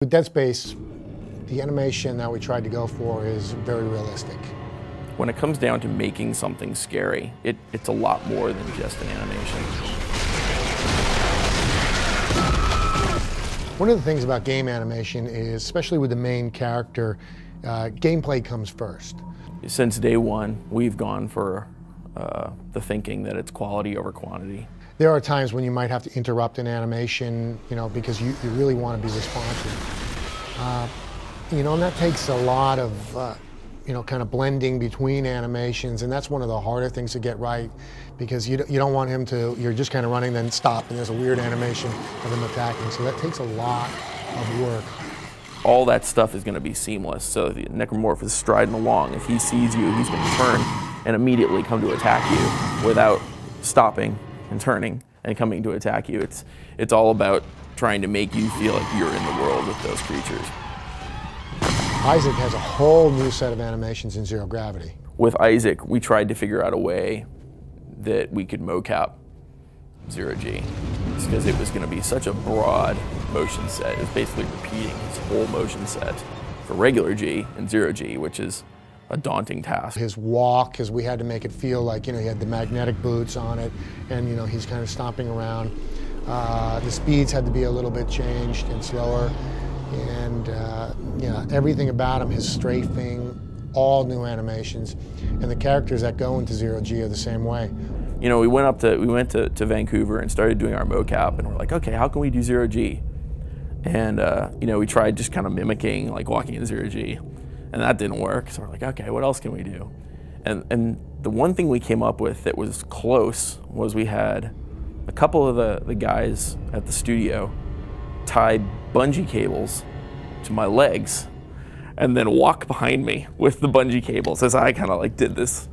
With Dead Space, the animation that we tried to go for is very realistic. When it comes down to making something scary, it's a lot more than just an animation. One of the things about game animation is, especially with the main character, gameplay comes first. Since day one, we've gone for the thinking that it's quality over quantity. There are times when you might have to interrupt an animation, because you really want to be responsive. And that takes a lot of, kind of blending between animations, and that's one of the harder things to get right, because you don't want him to, you're just kind of running, then stop, and there's a weird animation of him attacking, so that takes a lot of work. All that stuff is going to be seamless, so the necromorph is striding along. If he sees you, he's going to turn and immediately come to attack you without stopping and turning and coming to attack you. It's all about trying to make you feel like you're in the world with those creatures. Isaac has a whole new set of animations in Zero Gravity. With Isaac, we tried to figure out a way that we could mocap Zero G, because it was going to be such a broad motion set. It was basically repeating his whole motion set for regular G and Zero G, which is a daunting task. His walk, because we had to make it feel like, he had the magnetic boots on it, and he's kind of stomping around. The speeds had to be a little bit changed and slower, and everything about him, his strafing, all new animations, and the characters that go into Zero G are the same way. We went to Vancouver and started doing our mocap, and we're like, okay, how can we do Zero G? And we tried just kind of mimicking, like walking in Zero G, and that didn't work. So we're like, okay, what else can we do? And the one thing we came up with that was close was we had a couple of the guys at the studio tie bungee cables to my legs and then walk behind me with the bungee cables as I kind of like did this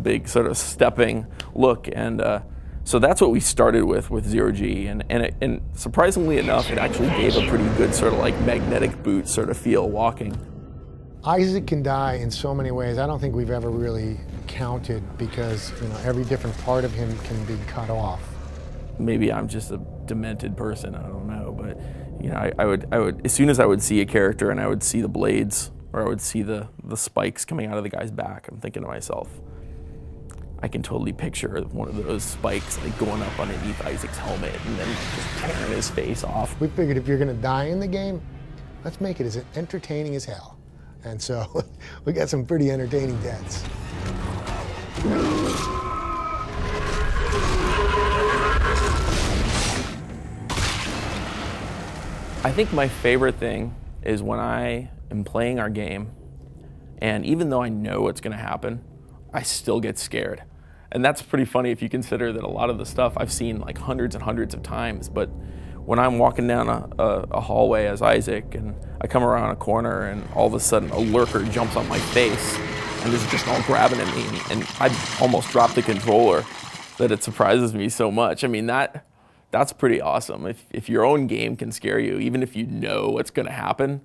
big sort of stepping look. And so that's what we started with Zero G, and surprisingly enough, it actually gave a pretty good sort of like magnetic boot sort of feel walking. Isaac can die in so many ways. I don't think we've ever really counted, because every different part of him can be cut off. Maybe I'm just a demented person, I don't know, but I would as soon as I would see a character and I would see the blades, or I would see the spikes coming out of the guy's back, I'm thinking to myself, I can totally picture one of those spikes like going up underneath Isaac's helmet and then just tearing his face off. We figured if you're going to die in the game, let's make it as entertaining as hell. And so we got some pretty entertaining deaths. I think my favorite thing is when I am playing our game, and even though I know what's going to happen, I still get scared. And that's pretty funny if you consider that a lot of the stuff I've seen like hundreds and hundreds of times, but when I'm walking down a hallway as Isaac and I come around a corner and all of a sudden a lurker jumps on my face and is just all grabbing at me, and I almost drop the controller, that it surprises me so much. I mean, that's pretty awesome. If your own game can scare you, even if you know what's going to happen,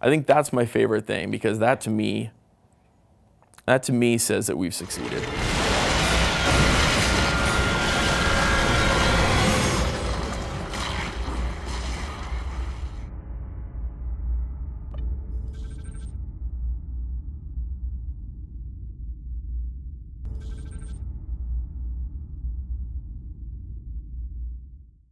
I think that's my favorite thing, because that to me says that we've succeeded.